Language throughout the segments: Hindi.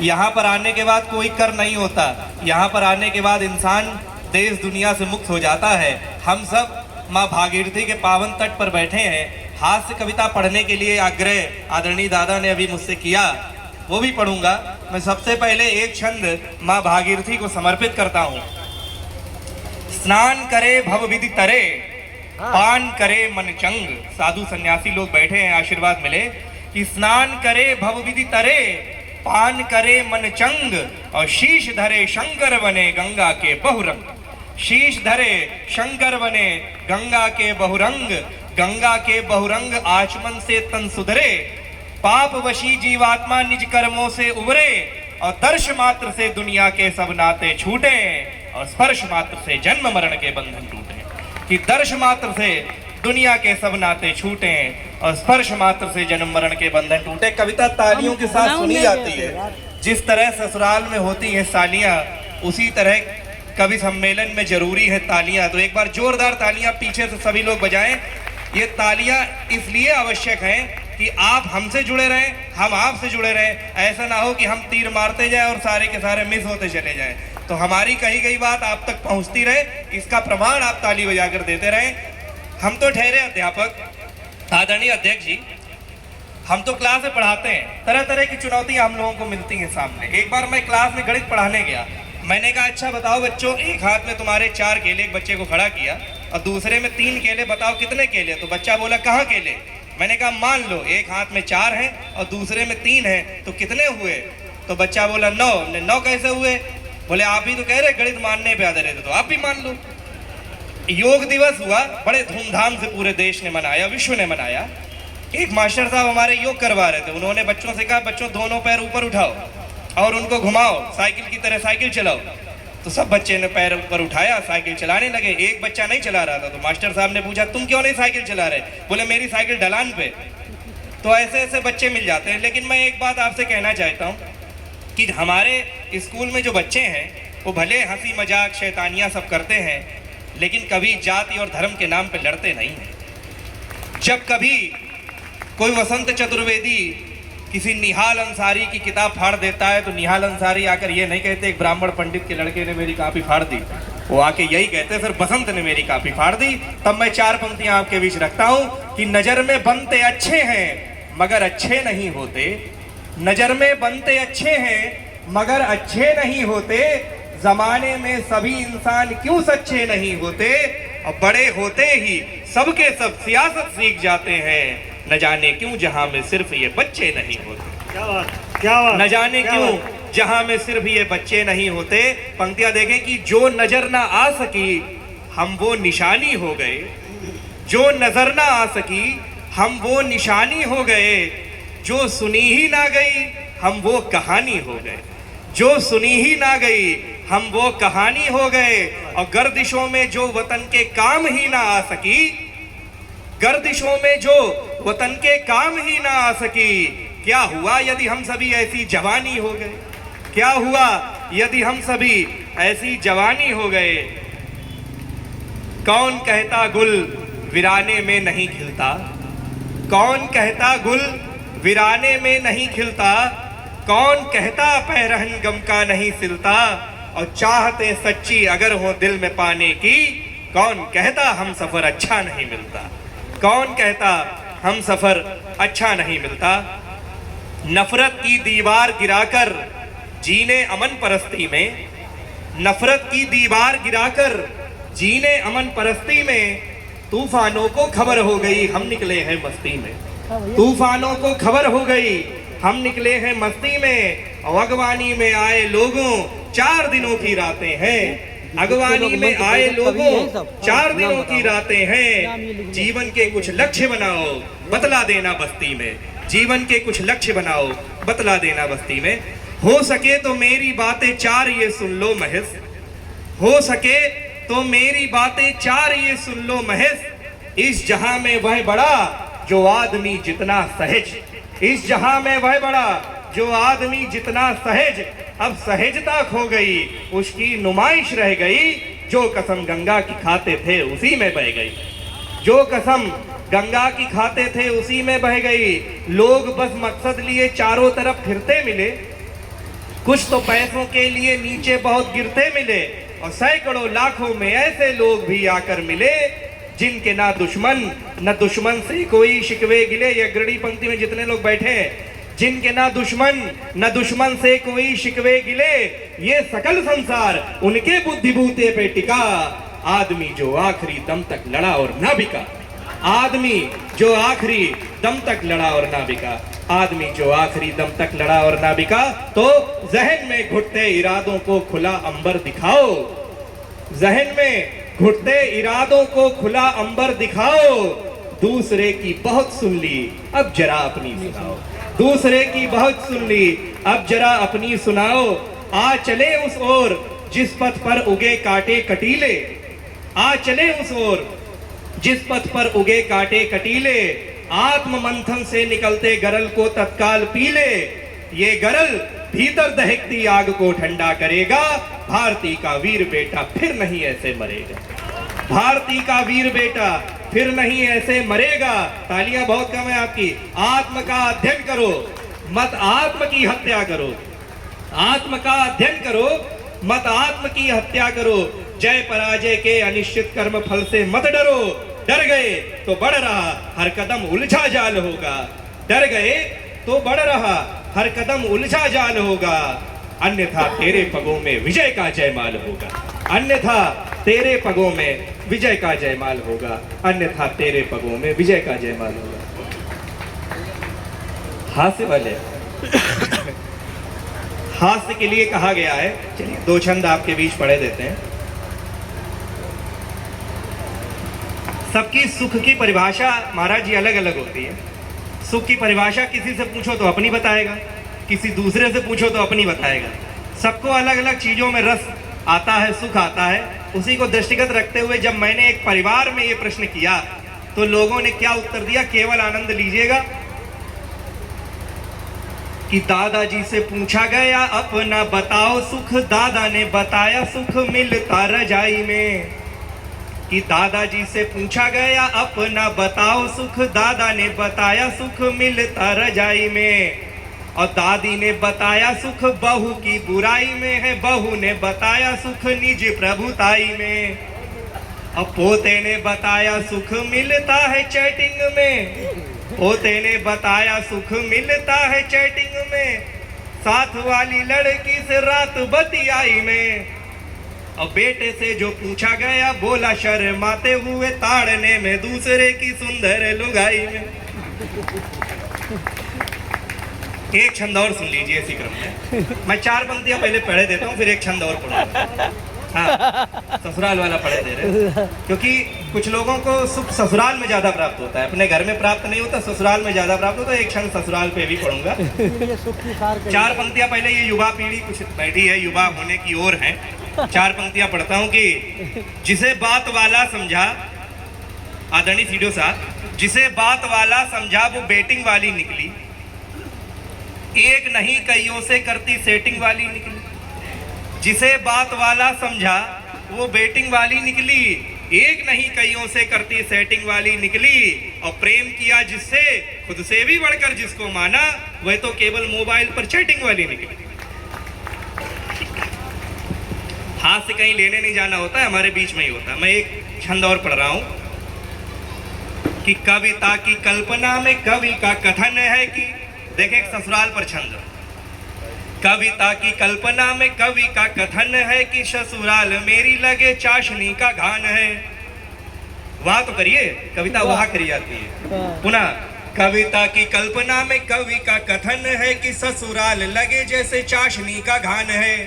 यहाँ पर आने के बाद कोई कर नहीं होता, यहाँ पर आने के बाद इंसान देश दुनिया से मुक्त हो जाता है। हम सब माँ भागीरथी के पावन तट पर बैठे हैं। हास्य कविता पढ़ने के लिए आग्रह आदरणीय दादा ने अभी मुझसे किया, वो भी पढ़ूंगा। मैं सबसे पहले एक छंद माँ भागीरथी को समर्पित करता हूँ। स्नान करे भव विधि तरे, पान करे मन चंग। साधु सन्यासी लोग बैठे हैं, आशीर्वाद मिले कि स्नान करे भव विधि तरे, पान करे मन चंग, और शीश धरे शंकर बने गंगा के बहुरंग। शीश धरे शंकर बने गंगा के बहुरंग, गंगा के बहुरंग आचमन से तन सुधरे। पाप वशी जीवात्मा निज कर्मों से उबरे, और दर्श मात्र से दुनिया के सब नाते छूटे, और स्पर्श मात्र से जन्म मरण के बंधन टूटे। कि दर्श मात्र से दुनिया के सब नाते छूटे, और स्पर्श मात्र से जन्म मरण के बंधन टूटे। कविता तालियों के साथ सुनी जाती है। जिस तरह ससुराल में होती है सालियां, उसी तरह कवि सम्मेलन में जरूरी है तालियां। तो एक बार जोरदार तालियां पीछे से सभी लोग बजाएं। ये तालियां इसलिए आवश्यक हैं कि आप हमसे जुड़े रहें, हम आपसे जुड़े रहें। ऐसा ना हो कि हम तीर मारते जाएं और सारे के सारे मिस होते चले जाएं। तो हमारी कही गई बात आप तक पहुंचती रहे, इसका प्रमाण आप ताली बजाकर देते रहें। हम तो ठहरे अध्यापक, आदरणीय अध्यक्ष जी, हम तो क्लास में पढ़ाते हैं। तरह तरह की चुनौतियां हम लोगों को मिलती हैं सामने। एक बार मैं क्लास में गणित पढ़ाने गया। मैंने कहा अच्छा बताओ बच्चों, एक हाथ में तुम्हारे 4 केले, एक बच्चे को खड़ा किया, और दूसरे में 3 केले, बताओ कितने केले? तो बच्चा बोला कहाँ केले? मैंने कहा मान लो एक हाथ में 4 हैं और दूसरे में 3 हैं, तो कितने हुए? तो बच्चा बोला 9। 9 कैसे हुए? बोले आप ही तो कह रहे गणित मानने पे आते रहते, तो आप भी मान लो। योग दिवस हुआ, बड़े धूमधाम से पूरे देश ने मनाया, विश्व ने मनाया। एक मास्टर साहब हमारे योग करवा रहे थे। उन्होंने बच्चों से कहा बच्चों दोनों पैर ऊपर उठाओ और उनको घुमाओ, साइकिल की तरह साइकिल चलाओ। तो सब बच्चे ने पैर ऊपर उठाया, साइकिल चलाने लगे। एक बच्चा नहीं चला रहा था, तो मास्टर साहब ने पूछा तुम क्यों नहीं साइकिल चला रहे? बोले मेरी साइकिल ढलान पे। तो ऐसे ऐसे बच्चे मिल जाते हैं। लेकिन मैं एक बात आपसे कहना चाहता हूँ कि हमारे स्कूल में जो बच्चे हैं वो भले हंसी मजाक शैतानियाँ सब करते हैं, लेकिन कभी जाति और धर्म के नाम पे लड़ते नहीं हैं। जब कभी कोई वसंत चतुर्वेदी किसी निहाल अंसारी की किताब फाड़ देता है, तो निहाल अंसारी आकर ये नहीं कहते एक ब्राह्मण पंडित के लड़के ने मेरी कॉपी फाड़ दी। वो आके यही कहते सर बसंत ने मेरी कॉपी फाड़ दी। तब मैं 4 पंक्तियां आपके बीच रखता हूं कि नजर में बनते अच्छे हैं मगर अच्छे नहीं होते। नजर में बनते अच्छे हैं मगर अच्छे नहीं होते। जमाने में सभी इंसान क्यों सच्चे नहीं होते, और बड़े होते ही सबके सब सियासत सीख जाते हैं। न जाने क्यों जहां में सिर्फ ये बच्चे नहीं होते। क्या बात, क्या बात, न जाने क्यों जहां में सिर्फ ये बच्चे नहीं होते। पंक्तियां देखें कि जो नजर ना आ सकी हम वो निशानी हो गए। जो नजर ना आ सकी हम वो निशानी हो गए। जो सुनी ही ना गई हम वो कहानी हो गए। जो सुनी ही ना गई हम वो कहानी हो गए। और गर्दिशों में जो वतन के काम ही ना आ सकी, गर्दिशों में जो वतन के काम ही ना आ सकी, क्या हुआ यदि हम सभी ऐसी जवानी हो गए? क्या हुआ यदि हम सभी ऐसी जवानी हो गए? कौन कहता गुल वीराने में नहीं खिलता? कौन कहता गुल वीराने में नहीं खिलता? कौन कहता पैरहन गम का नहीं सिलता? और चाहते सच्ची अगर हो दिल में पाने की, कौन कहता हम सफर अच्छा नहीं मिलता? कौन कहता हम सफर अच्छा नहीं मिलता? नफरत की दीवार गिराकर जीने अमन परस्ती में, नफरत की दीवार गिराकर जीने अमन परस्ती में, तूफानों को खबर हो गई हम निकले हैं मस्ती में। तूफानों को खबर हो गई हम निकले हैं मस्ती में। और अगवानी में आए लोगों 4 दिनों की रातें हैं। अगवानी में आए लोगों 4 दिनों की रातें हैं। जीवन के कुछ लक्ष्य बनाओ बतला देना बस्ती में। जीवन के कुछ लक्ष्य बनाओ बतला देना बस्ती में। हो सके तो मेरी बातें 4 ये सुन लो महज। हो सके तो मेरी बातें 4 ये सुन लो महज। इस जहां में वह बड़ा जो आदमी जितना सहज। इस जहां में वह बड़ा जो आदमी जितना सहज। अब सहजता खो गई उसकी नुमाइश रह गई। जो कसम गंगा की खाते थे उसी में बह गई। जो कसम गंगा की खाते थे उसी में बह गई। लोग बस मकसद लिए चारों तरफ फिरते मिले। कुछ तो पैसों के लिए नीचे बहुत गिरते मिले, और सैकड़ों लाखों में ऐसे लोग भी आकर मिले जिनके ना दुश्मन से कोई शिकवे गिले। ये अग्रणी पंक्ति में जितने लोग बैठे हैं, जिनके ना दुश्मन से कोई शिकवे गिले, ये सकल संसार उनके बुद्धि बूते पे टिका। आदमी जो आखिरी दम तक लड़ा और ना बिका, आदमी जो आखिरी दम तक लड़ा और ना बिका, आदमी जो आखिरी दम तक लड़ा और ना बिका। तो जहन में घुटते इरादों को खुला अंबर दिखाओ, जहन में घुटते इरादों को खुला अंबर दिखाओ। दूसरे की बहुत सुन ली, अब जरा अपनी सुनाओ, दूसरे की बहुत सुन ली, अब जरा अपनी सुनाओ। आ चले उस ओर जिस पथ पर उगे कांटे कटीले, आ चले उस ओर जिस पथ पर उगे कांटे कटीले। आत्म मंथन से निकलते गरल को तत्काल पी ले, ये गरल भीतर दहकती आग को ठंडा करेगा। भारती का वीर बेटा फिर नहीं ऐसे मरेगा, भारती का वीर बेटा फिर नहीं ऐसे मरेगा। तालियां बहुत कम है आपकी। आत्म का अध्ययन करो, मत आत्म की हत्या करो, आत्म का अध्ययन करो, मत आत्म की हत्या करो। जय पराजय के अनिश्चित कर्म फल से मत डरो, डर गए तो बढ़ रहा हर कदम उलझा जाल होगा, डर गए तो बढ़ रहा हर कदम उलझा जाल होगा। अन्यथा तेरे पगों में विजय का जयमाल होगा, अन्यथा तेरे पगों में विजय का जयमाल होगा, अन्यथा तेरे पगों में विजय का जयमाल होगा। हास्य वाले हास्य के लिए कहा गया है, चलिए दो छंद आपके बीच पढ़े देते हैं। सबकी सुख की परिभाषा महाराज जी अलग अलग होती है। सुख की परिभाषा किसी से पूछो तो अपनी बताएगा, किसी दूसरे से पूछो तो अपनी बताएगा। सबको अलग अलग चीजों में रस आता है, सुख आता है। उसी को दृष्टिगत रखते हुए जब मैंने एक परिवार में ये प्रश्न किया तो लोगों ने क्या उत्तर दिया, केवल आनंद लीजिएगा कि दादाजी से पूछा गया अपना बताओ सुख, दादा ने बताया सुख मिलता रजाई में। कि दादाजी से पूछा गया अपना बताओ सुख, दादा ने बताया सुख मिलता रजाई में। और दादी ने बताया सुख बहू की बुराई में है, बहू ने बताया सुख निज प्रभुताई में। और पोते ने बताया सुख मिलता है चैटिंग में, पोते ने बताया सुख मिलता है चैटिंग में। साथ वाली लड़की से रात बतियाई में। और बेटे से जो पूछा गया बोला शर्माते हुए ताड़ने में दूसरे की सुंदर लुगाई में। एक छंद और सुन लीजिए इसी क्रम में। मैं 4 पंक्तियां पहले पढ़े देता हूँ, फिर एक छंद और पढ़ूंगा। हाँ, ससुराल वाला पढ़े दे रहे, क्योंकि कुछ लोगों को सुख ससुराल में ज्यादा प्राप्त होता है, अपने घर में प्राप्त नहीं होता, ससुराल में ज्यादा प्राप्त होता है। एक छंद ससुराल पे भी पढ़ूंगा। 4 पंक्तियां पहले, ये युवा पीढ़ी कुछ बैठी है, युवा होने की ओर है। 4 पंक्तियां पढ़ता हूँ कि जिसे बात वाला समझा, आदरणीय सीडीओ साहब, जिसे बात वाला समझा वो बेटिंग वाली निकली, एक नहीं कईयों से करती सेटिंग वाली निकली। जिसे बात वाला समझा वो बेटिंग वाली निकली, एक नहीं कईयों से करती सेटिंग वाली निकली। और प्रेम किया जिससे खुद से भी बढ़कर जिसको माना, वह तो केवल मोबाइल पर चैटिंग वाली निकली। हाथ से कहीं लेने नहीं जाना होता है, हमारे बीच में ही होता है। मैं एक छंद और पढ़ रहा हूं कि कविता की कल्पना में कवि का कथन है कि, देखें ससुराल पर छंद, कविता की कल्पना में कवि का कथन है कि ससुराल मेरी लगे चाशनी का घान है। वाह तो करिए, कविता वाह करी जाती है। पुनः कविता की कल्पना में कवि का कथन है कि ससुराल लगे जैसे चाशनी का घान है।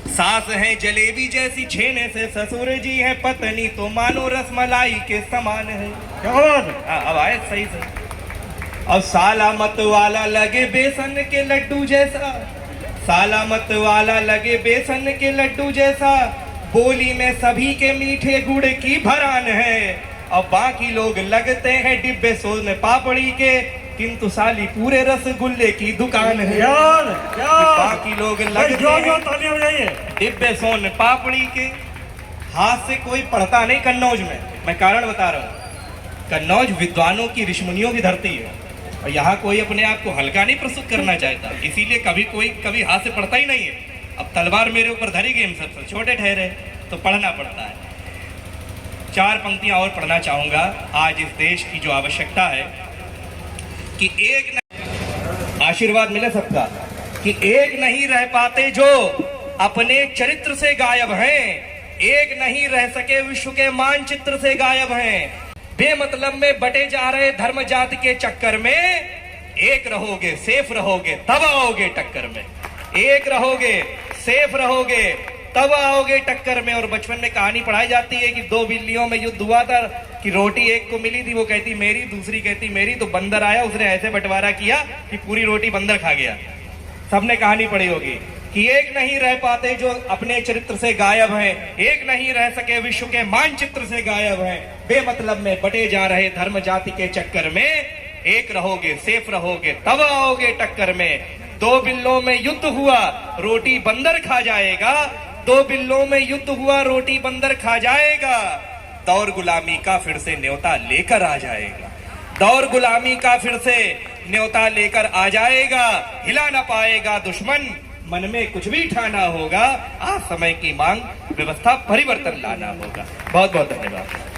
सास है जलेबी जैसी छेने से ससुर जी है, पत्नी तो मानो रसमलाई के समान है। क्या बात है, अब आए सही से। और साला मत वाला लगे बेसन के लड्डू जैसा, साला मत वाला लगे बेसन के लड्डू जैसा। बोली में सभी के मीठे गुड़ की भरान है, और बाकी लोग लगते हैं डिब्बे सोन पापड़ी के, किंतु साली पूरे रसगुल्ले की दुकान है। बाकी लोग लगते हैं डिब्बे सोन पापड़ी के। हाथ से कोई पढ़ता नहीं कन्नौज में, मैं कारण बता रहा हूँ। कन्नौज विद्वानों की ऋषिमुनियों की धरती है। और यहाँ कोई अपने आप को हल्का नहीं प्रस्तुत करना चाहता, इसीलिए कभी हाथ से पढ़ता ही नहीं है। अब तलवार मेरे ऊपर धरी गई, हम सबसे छोटे ठहरे तो पढ़ना पड़ता है। 4 पंक्तियां और पढ़ना चाहूंगा। आज इस देश की जो आवश्यकता है कि आशीर्वाद मिले सबका, कि एक नहीं रह पाते जो अपने चरित्र से गायब हैं, एक नहीं रह सके विश्व के मानचित्र से गायब हैं, बेमतलब में बटे जा रहे धर्म जाति के चक्कर में, एक रहोगे सेफ रहोगे तब आओगे टक्कर में, एक रहोगे सेफ रहोगे तब आओगे टक्कर में। और बचपन में कहानी पढ़ाई जाती है कि 2 बिल्लियों में युद्ध हुआ था कि रोटी एक को मिली थी, वो कहती मेरी, दूसरी कहती मेरी, तो बंदर आया, उसने ऐसे बंटवारा किया कि पूरी रोटी बंदर खा गया। सबने कहानी पढ़ी होगी कि एक नहीं रह पाते जो अपने चरित्र से गायब हैं, एक नहीं रह सके विश्व के मानचित्र से गायब हैं, बेमतलब में बटे जा रहे धर्म जाति के चक्कर में, एक रहोगे सेफ रहोगे तब आओगे टक्कर में। 2 बिल्लों में युद्ध हुआ रोटी बंदर खा जाएगा, 2 बिल्लों में युद्ध हुआ रोटी बंदर खा जाएगा, दौर गुलामी का फिर से न्योता लेकर आ जाएगा, दौर गुलामी का फिर से न्योता लेकर आ जाएगा, हिला न पाएगा दुश्मन, मन में कुछ भी ठाना होगा, आज समय की मांग व्यवस्था परिवर्तन लाना होगा। बहुत बहुत धन्यवाद।